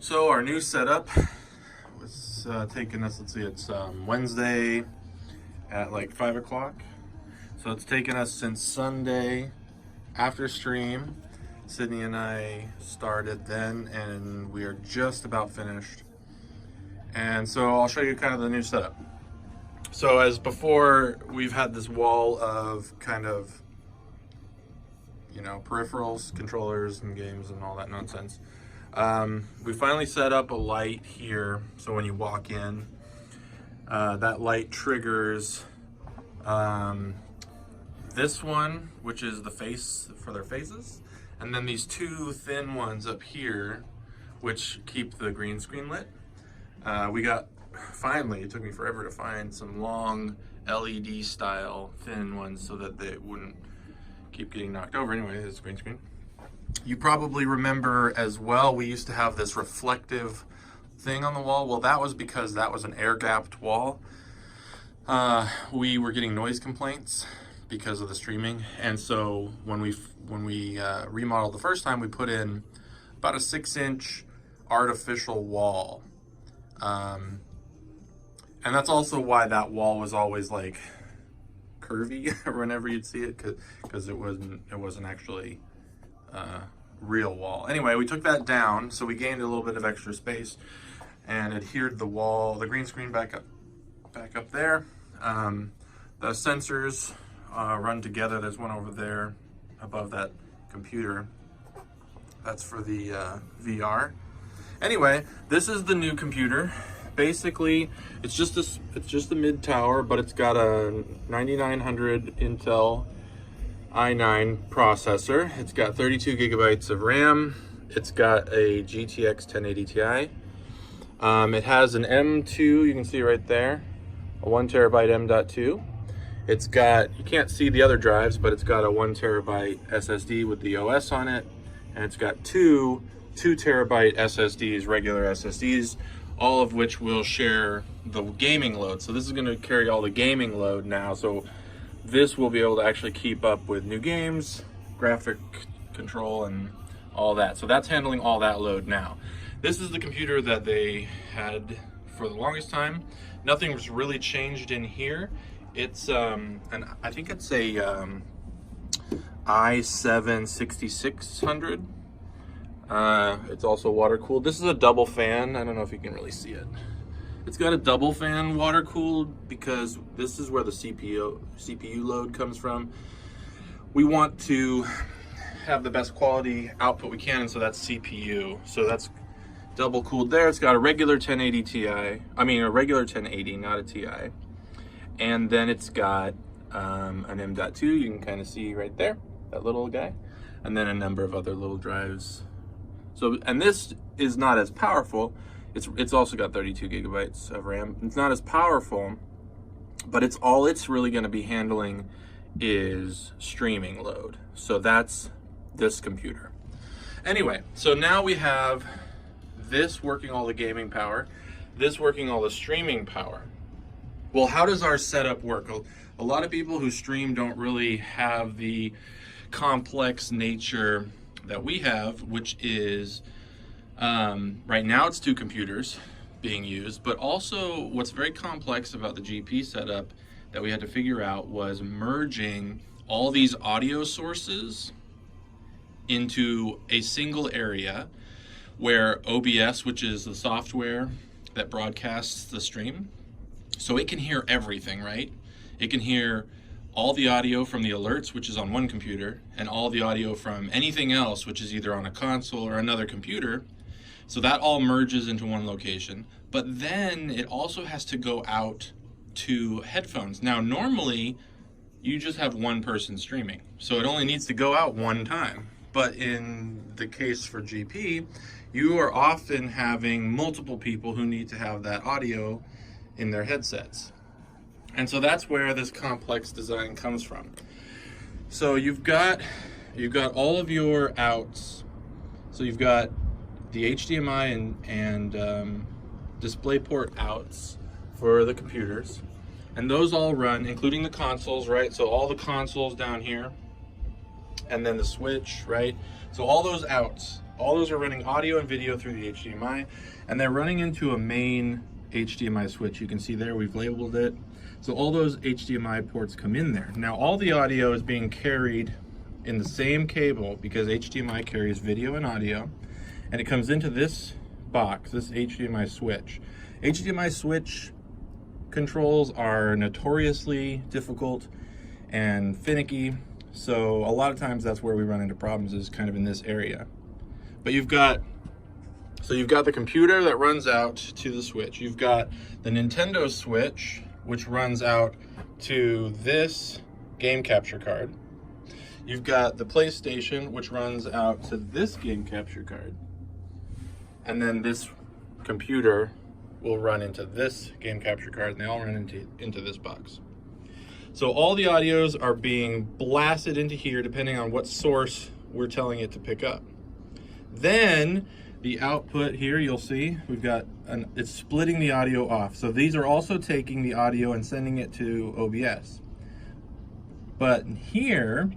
So our new setup was taking us, let's see, it's Wednesday at like 5 o'clock. So it's taken us since Sunday after stream. Sydney and I started then and we are just about finished. And so I'll show you kind of the new setup. So as before, we've had this wall of kind of, peripherals, controllers and games and all that nonsense. We finally set up a light here, so when you walk in, that light triggers this one, which is the face for their faces, and then these two thin ones up here, which keep the green screen lit. Finally, it took me forever to find some long LED style thin ones so that they wouldn't keep getting knocked over. Anyway, it's green screen. You probably remember as well, we used to have this reflective thing on the wall. Well, that was because that was an air-gapped wall. We were getting noise complaints because of the streaming, and so when we remodeled the first time, we put in about a 6-inch artificial wall, and that's also why that wall was always like curvy whenever you'd see it, because it wasn't actually real wall. Anyway, we took that down, so we gained a little bit of extra space and adhered the wall, the green screen back up there. The sensors run together. There's one over there above that computer. That's for the VR. Anyway, this is the new computer. Basically, it's just a mid tower, but it's got a 9900 Intel i9 processor. It's got 32 gigabytes of RAM. It's got a GTX 1080 Ti. It has an M2, you can see right there, a 1 terabyte M.2. It's got, you can't see the other drives, but it's got a 1 terabyte SSD with the OS on it, and it's got two 2 terabyte SSDs, regular SSDs, all of which will share the gaming load. So this is going to carry all the gaming load now. So this will be able to actually keep up with new games, graphic control, and all that. So that's handling all that load now. This is the computer that they had for the longest time. Nothing's really changed in here. It's and I think it's a i7-6600. It's also water cooled. This is a double fan. I don't know if you can really see it. It's got a double fan water cooled because this is where the CPU load comes from. We want to have the best quality output we can, and so that's CPU. So that's double cooled there. It's got a regular 1080 Ti. I mean a regular 1080, not a Ti. And then it's got an M.2. You can kind of see right there, that little guy. And then a number of other little drives. So, and this is not as powerful. It's also got 32 gigabytes of RAM. It's not as powerful, but it's really going to be handling is streaming load. So that's this computer. Anyway, so now we have this working all the gaming power, this working all the streaming power. Well, how does our setup work? A lot of people who stream don't really have the complex nature that we have, which is right now it's 2 computers being used, but also what's very complex about the GP setup that we had to figure out was merging all these audio sources into a single area where OBS, which is the software that broadcasts the stream, so it can hear everything, right? It can hear all the audio from the alerts, which is on one computer, and all the audio from anything else, which is either on a console or another computer. So that all merges into one location. But then it also has to go out to headphones. Now, normally, you just have one person streaming, so it only needs to go out one time. But in the case for GP, you are often having multiple people who need to have that audio in their headsets. And so that's where this complex design comes from. So you've got all of your outs. So you've got the HDMI and DisplayPort outs for the computers. And those all run, including the consoles, right? So all the consoles down here, and then the switch, right? So all those outs All those are running audio and video through the HDMI, and they're running into a main HDMI switch. You can see there, we've labeled it. So all those HDMI ports come in there. Now all the audio is being carried in the same cable because HDMI carries video and audio, and it comes into this box, this HDMI switch. HDMI switch controls are notoriously difficult and finicky, so a lot of times that's where we run into problems, is kind of in this area. But you've got the computer that runs out to the switch. You've got the Nintendo Switch, which runs out to this game capture card. You've got the PlayStation, which runs out to this game capture card. And then this computer will run into this game capture card, and they all run into this box. So all the audios are being blasted into here depending on what source we're telling it to pick up. Then the output here, you'll see, it's splitting the audio off. So these are also taking the audio and sending it to OBS. But here,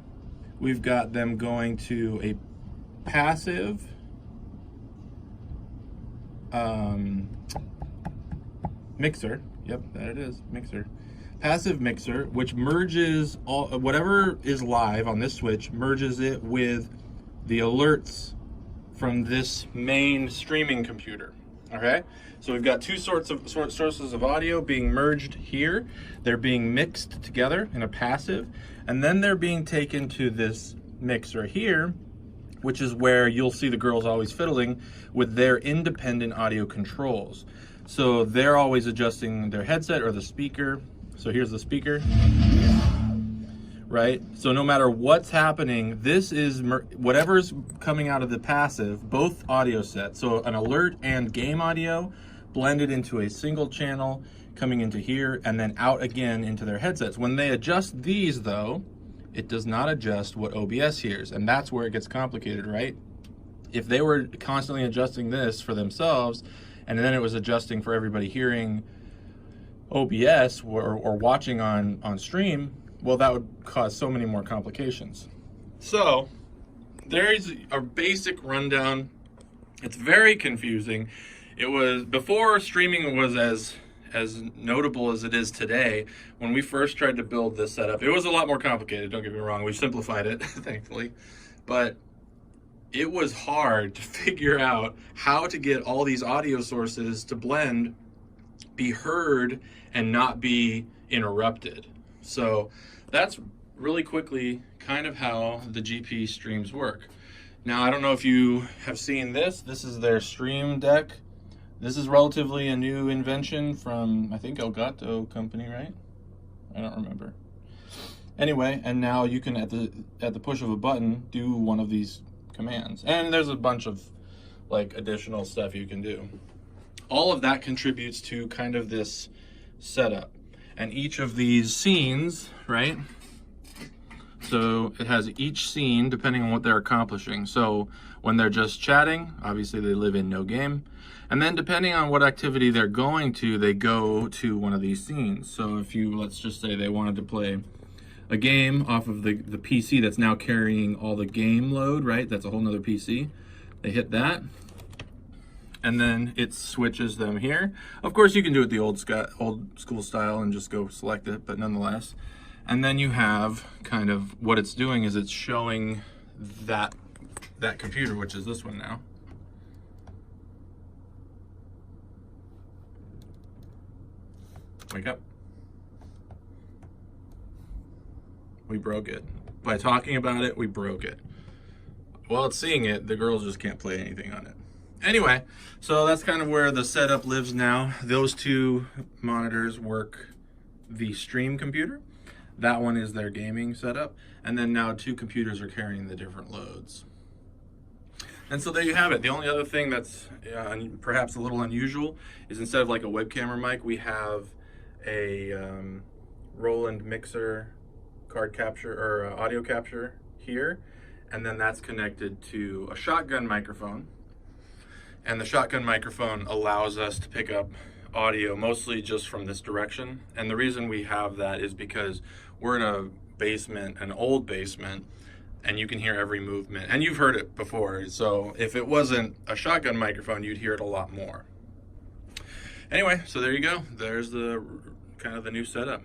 we've got them going to a passive mixer. Yep, there it is, mixer. Passive mixer, which merges whatever is live on this switch, merges it with the alerts from this main streaming computer. Okay, so we've got two sources of audio being merged here. They're being mixed together in a passive, and then they're being taken to this mixer here, which is where you'll see the girls always fiddling with their independent audio controls. So they're always adjusting their headset or the speaker. So here's the speaker, right? So no matter what's happening, this is whatever's coming out of the passive, both audio sets. So an alert and game audio blended into a single channel coming into here and then out again into their headsets. When they adjust these though, it does not adjust what OBS hears, and that's where it gets complicated, right? If they were constantly adjusting this for themselves, and then it was adjusting for everybody hearing OBS or watching on stream, well, that would cause so many more complications. So there's a basic rundown. It's very confusing. It was before streaming was as notable as it is today. When we first tried to build this setup, it was a lot more complicated, don't get me wrong. We've simplified it, thankfully. But it was hard to figure out how to get all these audio sources to blend, be heard, and not be interrupted. So that's really quickly kind of how the GP streams work. Now, I don't know if you have seen this. This is their Stream Deck. This is relatively a new invention from, I think, Elgato company, right? I don't remember. Anyway, and now you can, at the push of a button, do one of these commands. And there's a bunch of like additional stuff you can do. All of that contributes to kind of this setup. And each of these scenes, right? So it has each scene depending on what they're accomplishing. So when they're just chatting, obviously they live in no game. And then depending on what activity they're going to, they go to one of these scenes. So if you, let's just say they wanted to play a game off of the PC that's now carrying all the game load, right? That's a whole nother PC. They hit that, and then it switches them here. Of course, you can do it the old school style and just go select it, but nonetheless. And then you have kind of what it's doing is it's showing that computer, which is this one now. Wake up. We broke it. By talking about it, we broke it. While it's seeing it, the girls just can't play anything on it. Anyway, so that's kind of where the setup lives now. Those two monitors work the stream computer. That one is their gaming setup. And then now two computers are carrying the different loads. And so there you have it. The only other thing that's perhaps a little unusual is instead of like a web camera mic, we have a Roland mixer card capture or audio capture here, and then that's connected to a shotgun microphone, and the shotgun microphone allows us to pick up audio mostly just from this direction. And the reason we have that is because we're in a basement, an old basement, and you can hear every movement. And you've heard it before, so if it wasn't a shotgun microphone, you'd hear it a lot more. Anyway, so there you go. There's the kind of the new setup.